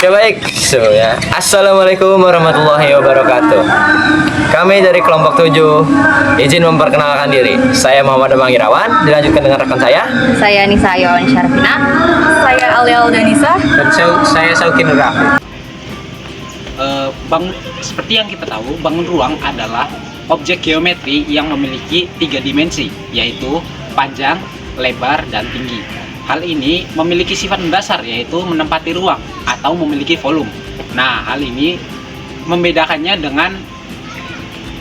Oke baik, ya. Assalamualaikum warahmatullahi wabarakatuh. Kami dari kelompok 7 izin memperkenalkan diri. Saya Muhammad Abang Irawan, dilanjutkan dengan rekan saya. Saya Nisa Ayon Syarfina. Saya Alia Aldanisa. Dan saya Saukin Rafi. Seperti yang kita tahu, bangun ruang adalah objek geometri yang memiliki 3 dimensi, yaitu panjang, lebar, dan tinggi. Hal ini memiliki sifat mendasar, yaitu menempati ruang atau memiliki volume. Nah, hal ini membedakannya dengan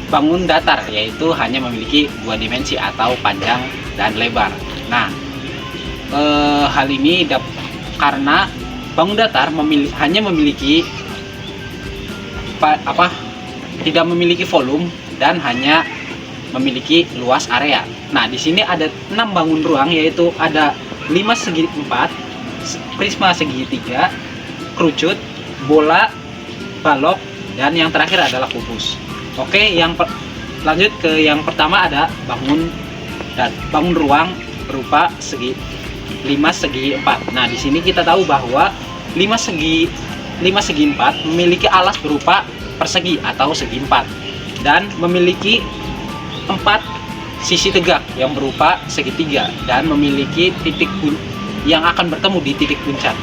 bangun datar, yaitu hanya memiliki 2 dimensi atau panjang dan lebar. Nah, hal ini karena bangun datar hanya memiliki tidak memiliki volume dan hanya memiliki luas area. Nah, di sini ada 6 bangun ruang, yaitu ada 5 segi 4, prisma segi 3, kerucut, bola, balok, dan yang terakhir adalah kubus. Oke, lanjut ke yang pertama ada bangun ruang berupa 5 segi 4. Nah, di sini kita tahu bahwa 5 segi 4 memiliki alas berupa persegi atau segi 4 dan memiliki 4 sisi tegak yang berupa segitiga dan memiliki titik yang akan bertemu di titik puncak.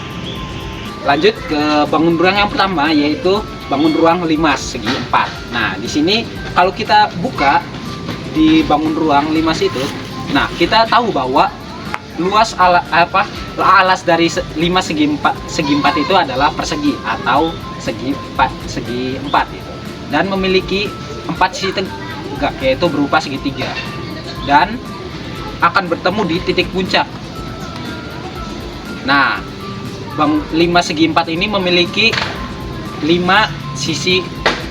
Lanjut ke bangun ruang yang pertama, yaitu bangun ruang 5 segi 4. Nah, di sini kalau kita buka di bangun ruang 5 itu, nah kita tahu bahwa luas alas dari 5 segi 4 itu adalah persegi atau segi 4 itu, dan memiliki 4 sisi tegak yaitu berupa segitiga dan akan bertemu di titik puncak. Nah, 5 segi 4 ini memiliki 5 sisi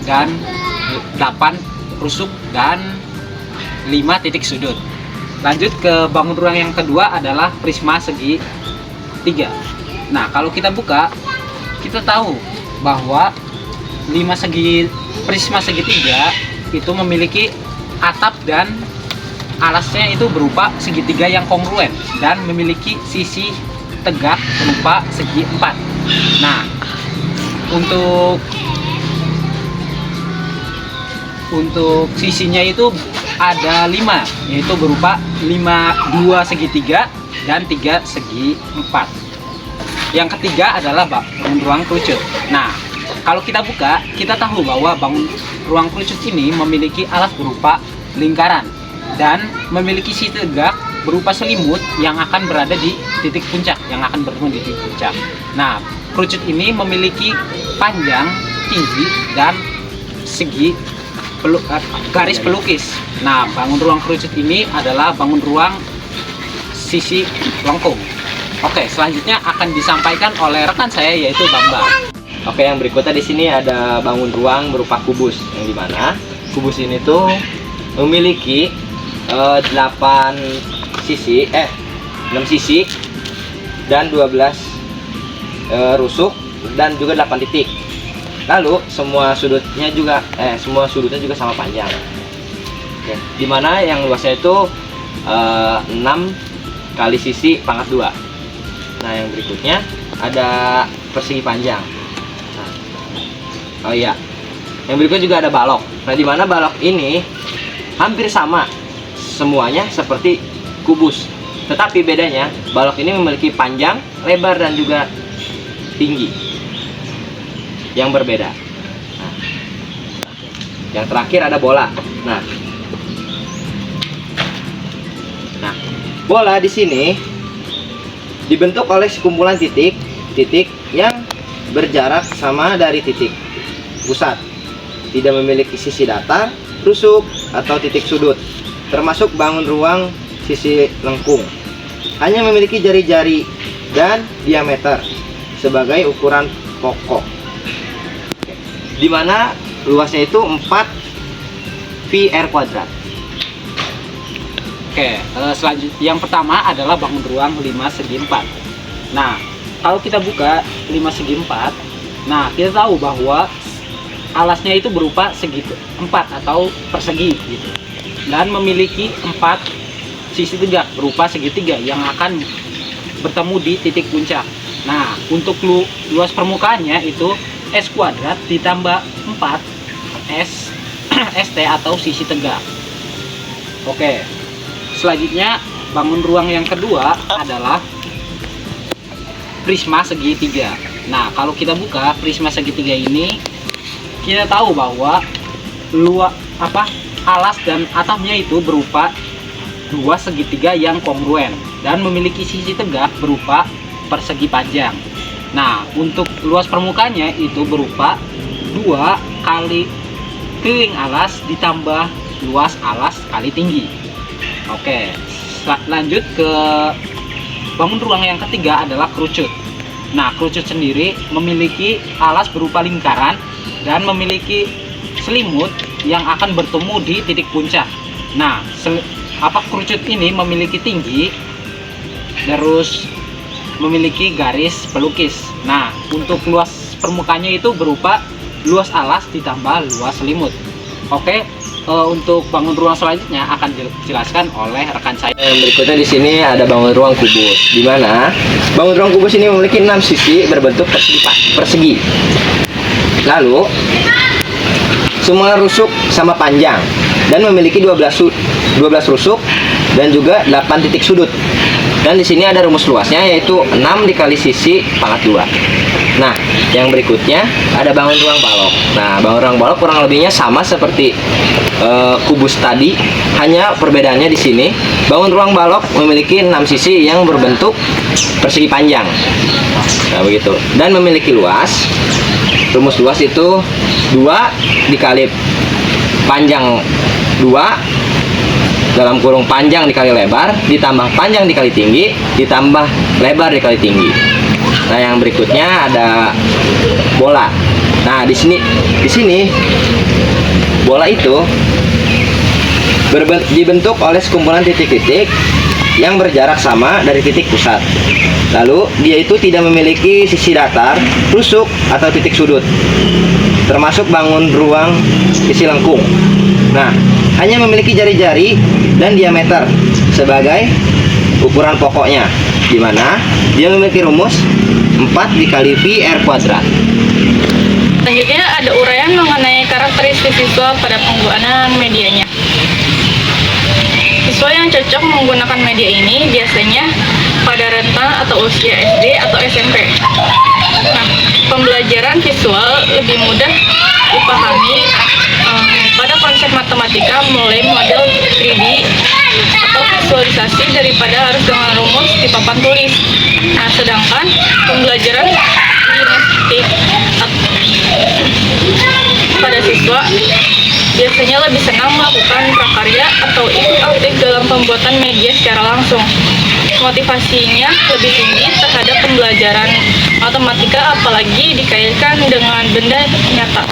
dan 8 rusuk dan 5 titik sudut. Lanjut ke bangun ruang yang kedua adalah prisma segi 3. Nah, kalau kita buka, kita tahu bahwa prisma segi 3 itu memiliki atap dan alasnya itu berupa segitiga yang kongruen dan memiliki sisi tegak berupa segi 4. Nah, untuk sisinya itu ada 5, yaitu berupa 2 segitiga dan 3 segi 4. Yang ketiga adalah bangun ruang kerucut. Nah, kalau kita buka, kita tahu bahwa bangun ruang kerucut ini memiliki alas berupa lingkaran dan memiliki sisi tegak berupa selimut yang akan berada di titik puncak, yang akan bertemu di titik puncak. Nah, kerucut ini memiliki panjang, tinggi, dan segi garis pelukis. Nah, bangun ruang kerucut ini adalah bangun ruang sisi lengkung. Oke, selanjutnya akan disampaikan oleh rekan saya, yaitu Bambang. Oke, yang berikutnya di sini ada bangun ruang berupa kubus, yang dimana kubus ini tuh memiliki 6 sisi dan 12 rusuk dan juga 8 titik. Lalu semua sudutnya juga sama panjang. Oke, dimana yang luasnya itu 6 kali sisi pangkat 2. Nah, yang berikutnya ada persegi panjang. Oh iya, yang berikutnya juga ada balok. Nah, dimana balok ini hampir sama semuanya seperti kubus, tetapi bedanya balok ini memiliki panjang, lebar, dan juga tinggi yang berbeda. Nah, yang terakhir ada bola. Nah, bola di sini dibentuk oleh sekumpulan titik yang berjarak sama dari titik pusat, tidak memiliki sisi datar, rusuk, atau titik sudut, termasuk bangun ruang sisi lengkung. Hanya memiliki jari-jari dan diameter sebagai ukuran pokok, dimana luasnya itu 4 VR kuadrat. Oke, selanjutnya yang pertama adalah bangun ruang 5 segi 4. Nah, kalau kita buka 5 segi 4, nah kita tahu bahwa alasnya itu berupa segi 4 atau persegi gitu, dan memiliki 4 sisi tegak berupa segitiga yang akan bertemu di titik puncak. Nah, untuk luas permukaannya itu S kuadrat ditambah 4 S ST atau sisi tegak. Oke. Selanjutnya bangun ruang yang kedua adalah prisma segitiga. Nah, kalau kita buka prisma segitiga ini, kita tahu bahwa alas dan atapnya itu berupa dua segitiga yang kongruen dan memiliki sisi tegak berupa persegi panjang. Nah, untuk luas permukaannya itu berupa 2 kali keliling alas ditambah luas alas kali tinggi. Oke, lanjut ke bangun ruang yang ketiga adalah kerucut. Nah, kerucut sendiri memiliki alas berupa lingkaran dan memiliki selimut yang akan bertemu di titik puncak. Nah, kerucut ini memiliki tinggi, terus memiliki garis pelukis. Nah, untuk luas permukaannya itu berupa luas alas ditambah luas selimut. Oke, untuk bangun ruang selanjutnya akan dijelaskan oleh rekan saya. Berikutnya di sini ada bangun ruang kubus, di mana bangun ruang kubus ini memiliki 6 sisi berbentuk persegi. Lalu semua rusuk sama panjang dan memiliki 12 rusuk dan juga 8 titik sudut. Dan di sini ada rumus luasnya yaitu 6 dikali sisi pangkat 2. Nah, yang berikutnya ada bangun ruang balok. Nah, bangun ruang balok kurang lebihnya sama seperti kubus tadi, hanya perbedaannya di sini bangun ruang balok memiliki 6 sisi yang berbentuk persegi panjang. Nah, begitu. Dan memiliki luas. Rumus luas itu 2 dikali panjang 2 dalam kurung panjang dikali lebar ditambah panjang dikali tinggi ditambah lebar dikali tinggi. Nah, yang berikutnya ada bola. Nah, di sini bola itu dibentuk oleh sekumpulan titik-titik yang berjarak sama dari titik pusat. Lalu dia itu tidak memiliki sisi datar, rusuk atau titik sudut, termasuk bangun ruang sisi lengkung. Nah, hanya memiliki jari-jari dan diameter sebagai ukuran pokoknya, di mana dia memiliki rumus 4 dikali V R kuadrat. Selanjutnya ada uraian mengenai karakteristik visual pada penggunaan medianya. Siswa yang cocok menggunakan media ini biasanya pada rentang atau usia SD atau SMP. Nah, pembelajaran visual lebih mudah dipahami pada konsep matematika mulai model 3D atau visualisasi daripada harus dengan rumus di papan tulis. Nah, sedangkan pembelajaran kinestetik pada siswa biasanya lebih senang melakukan prakarya atau ikut aktif dalam pembuatan media secara langsung. Motivasinya lebih tinggi terhadap pembelajaran matematika, apalagi dikaitkan dengan benda nyata.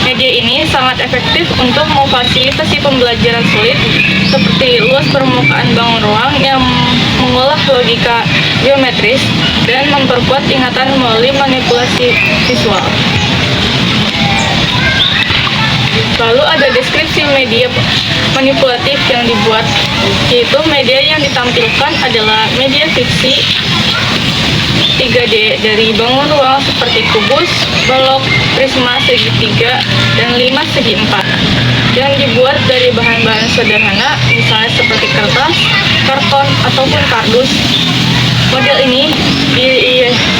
Media ini sangat efektif untuk memfasilitasi pembelajaran sulit seperti luas permukaan bangun ruang yang mengolah logika geometris dan memperkuat ingatan melalui manipulasi visual. Lalu ada deskripsi media manipulatif yang dibuat, yaitu media yang ditampilkan adalah media fiksi 3D dari bangun ruang seperti kubus, balok, prisma segitiga, dan 5 segi 4, yang dibuat dari bahan-bahan sederhana, misalnya seperti kertas, karton, ataupun kardus. Model ini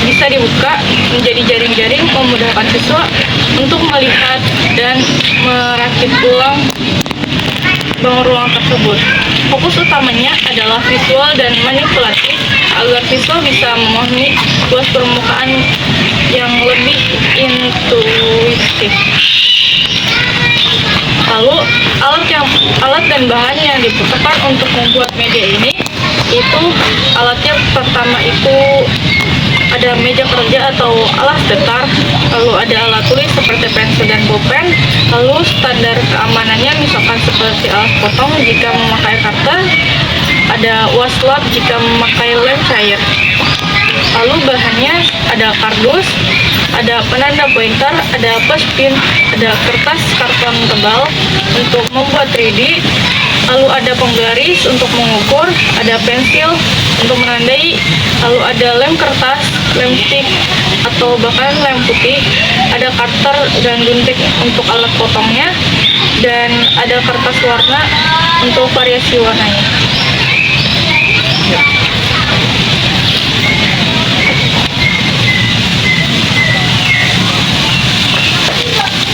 bisa dibuka menjadi jaring-jaring memudahkan siswa untuk melihat dan merakit ulang bangun ruang tersebut. Fokus utamanya adalah visual dan manipulatif agar siswa bisa memahami luas permukaan yang lebih intuitif. Lalu alat dan bahan yang dibutuhkan untuk membuat media ini itu alatnya pertama itu ada meja kerja atau alas datar, lalu ada alat tulis seperti pensil dan pulpen, lalu standar keamanannya misalkan seperti alas potong jika memakai karton, ada waslot jika memakai lem cair. Lalu bahannya ada kardus, ada penanda pointer, ada pushpin, ada kertas karton tebal untuk membuat 3D, lalu ada penggaris untuk mengukur, ada pensil untuk menandai, lalu ada lem kertas, lem stick, atau bahkan lem putih, ada cutter dan gunting untuk alat potongnya, dan ada kertas warna untuk variasi warnanya.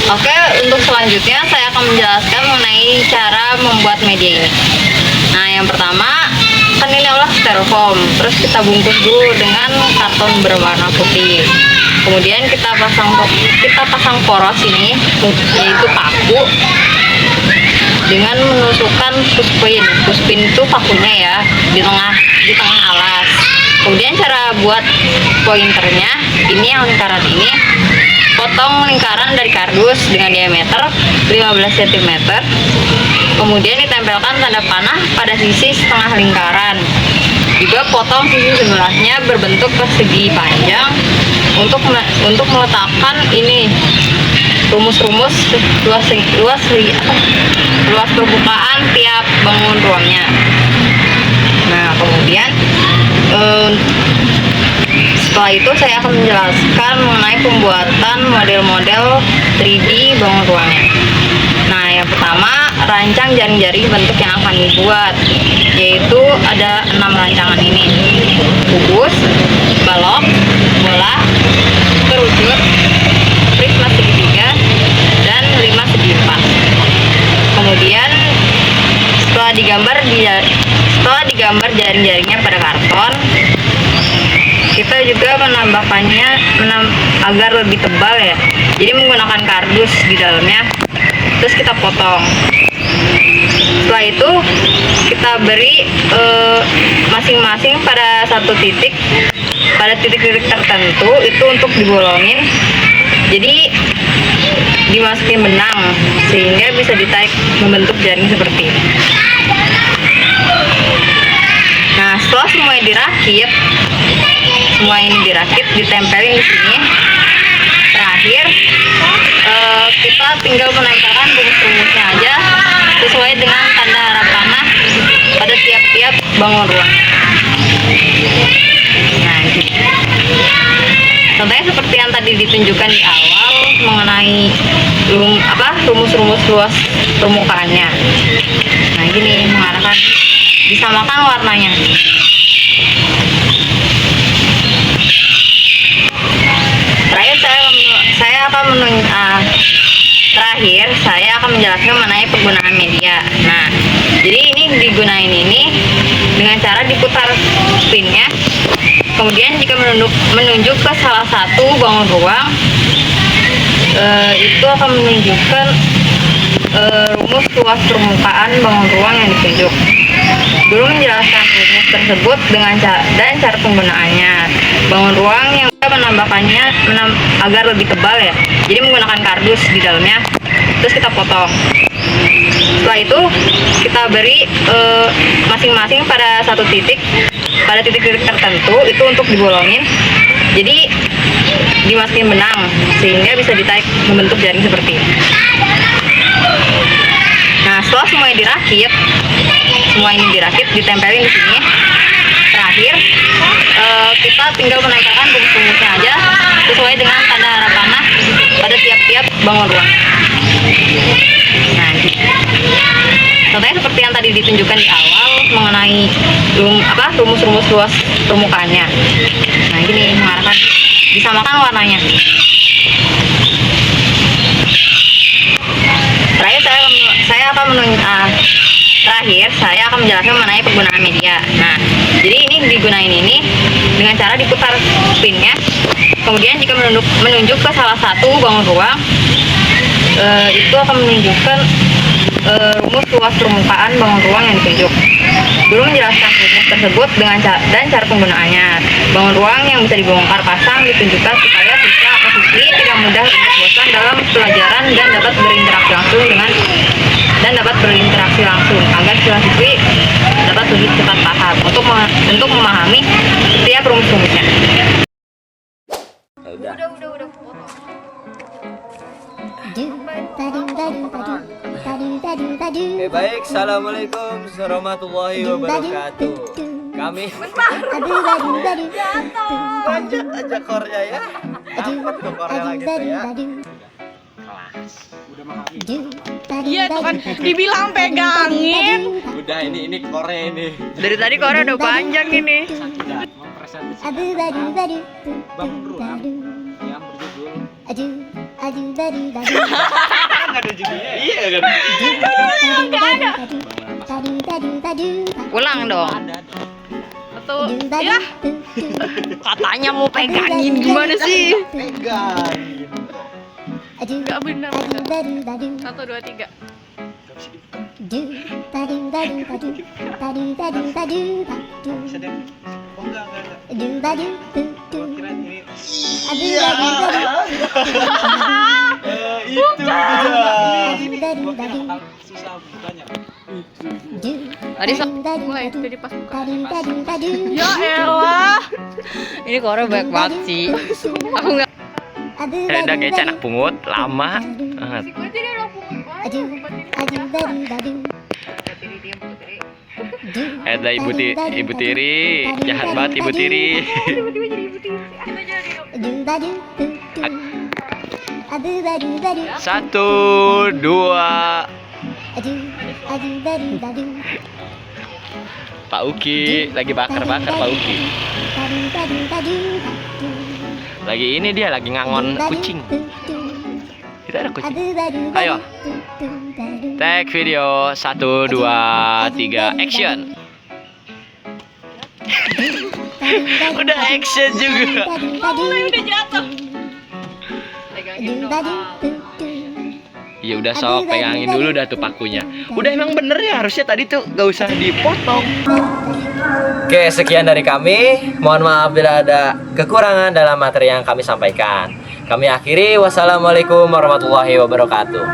Oke, untuk selanjutnya saya akan menjelaskan mengenai cara membuat media ini. Nah, yang pertama, kan ini adalah styrofoam. Terus kita bungkus dulu dengan karton berwarna putih. Kemudian kita pasang poros ini, yaitu paku, dengan menusukkan puspin. Puspin itu pakunya ya di tengah alas. Kemudian cara buat pointernya, ini yang lingkaran ini, potong lingkaran dari kardus dengan diameter 15 cm. Kemudian ditempelkan tanda panah pada sisi setengah lingkaran. Juga potong sisi sebelahnya berbentuk persegi panjang untuk meletakkan ini rumus-rumus luas permukaan tiap bangun ruangnya. Nah, kemudian setelah itu saya akan menjelaskan mengenai pembuatan model-model 3D bangun ruangnya. Nah, yang pertama, rancang jaring-jaring bentuk yang akan dibuat, yaitu ada 6 rancangan ini: kubus, balok, bola, kerucut, prisma segitiga, dan 5 segi empat. Kemudian setelah digambar jaring-jaringnya pada karton, kita juga menambahkannya agar lebih tebal ya. Jadi menggunakan kardus di dalamnya. Terus kita potong. Setelah itu kita beri masing-masing pada satu titik, pada titik-titik tertentu itu untuk dibolongin. Jadi dimasukin benang sehingga bisa ditarik membentuk jaring seperti ini. Nah, setelah semua ini dirakit, ditempelin di sini. Terakhir, kita tinggal menempelkan rumus-rumusnya aja sesuai dengan tanda arah panah pada tiap-tiap bangun ruangnya. Nah, gitu. Contohnya seperti yang tadi ditunjukkan di awal mengenai rumus-rumus luas permukaannya. Nah, gini mengarahkan, disamakan warnanya. Terakhir saya akan menjelaskan mengenai penggunaan media. Nah, jadi ini digunain ini dengan cara diputar spinnya. Kemudian jika menunjuk ke salah satu bangun ruang, itu akan menunjukkan rumus luas permukaan bangun ruang yang ditunjuk. Dulu menjelaskan rumus tersebut dengan cara penggunaannya. Bangun ruang yang menambahkannya agar lebih tebal ya. Jadi menggunakan kardus di dalamnya. Terus kita potong. Setelah itu kita beri masing-masing pada satu titik, pada titik-titik tertentu itu untuk dibolongin. Jadi dimasukin benang sehingga bisa ditarik membentuk jaring seperti ini. Nah, setelah semua ini dirakit, ditempelin di sini. Terakhir, kita tinggal menempelkan rumus-rumusnya aja sesuai dengan tanda arah panah pada tiap-tiap bangun ruang. Nah, gitu. Contohnya seperti yang tadi ditunjukkan di awal mengenai rumus-rumus luas permukaannya. Nah, gini mengarahkan, disamakan warnanya. Terakhir saya akan menjelaskan mengenai penggunaan media. Nah, jadi ini digunain ini dengan cara diputar spinnya. Kemudian jika menunjuk ke salah satu bangun ruang, itu akan menunjukkan rumus luas permukaan bangun ruang yang ditunjuk. Dulu menjelaskan rumus tersebut dengan cara penggunaannya. Bangun ruang yang bisa dibongkar pasang ditunjukkan supaya siswa atau siswi tidak mudah untuk bosan dalam pelajaran dan dapat berinteraksi langsung agar siswa-siswi dapat lebih cepat paham untuk memahami setiap rumus-rumusnya. Udah. Do ba do ba do ba do ba do Oke, baik. Assalamualaikum warahmatullahi wabarakatuh. Kami panjat aja kornya ya. Dapat tuh kornya lagi tuh ya. Udah mahal. Iya tuh kan dibilang pegangin. Udah ini kornya ini. Dari tadi kornya udah panjang ini. Tidak mempresentasikan bangun ruang yang berjudul Enggak ada judulnya. Iya kan. Ulang dong. Betul. Ya, Katanya mau pegangin gimana sih? Pegang. nggak benar. 1, 2, 3. sedang. Oh enggak. Kira ini Itu dia. bakal susah bukanya. Tadi Mulai jadi pas buka. Ya elah. ini kornya banyak banget sih. Aku nggak. Udah kayak anak pungut, lama banget. Gue jadi orang pungut banget. Ada ibu tiri, jahat banget ibu tiri. Satu, dua. Pak Uki lagi bakar-bakar Pak Uki. Lagi ini dia lagi ngangon kucing. Kita ada kucing. Ayo. Tag video 1, 2, 3 action. Udah action juga. Udah jatuh. Ya udah sok pegangin dulu dah tuh pakunya. Udah emang bener ya harusnya tadi tuh gak usah dipotong. Oke, sekian dari kami. Mohon maaf bila ada kekurangan dalam materi yang kami sampaikan. Kami akhiri. Wassalamualaikum warahmatullahi wabarakatuh.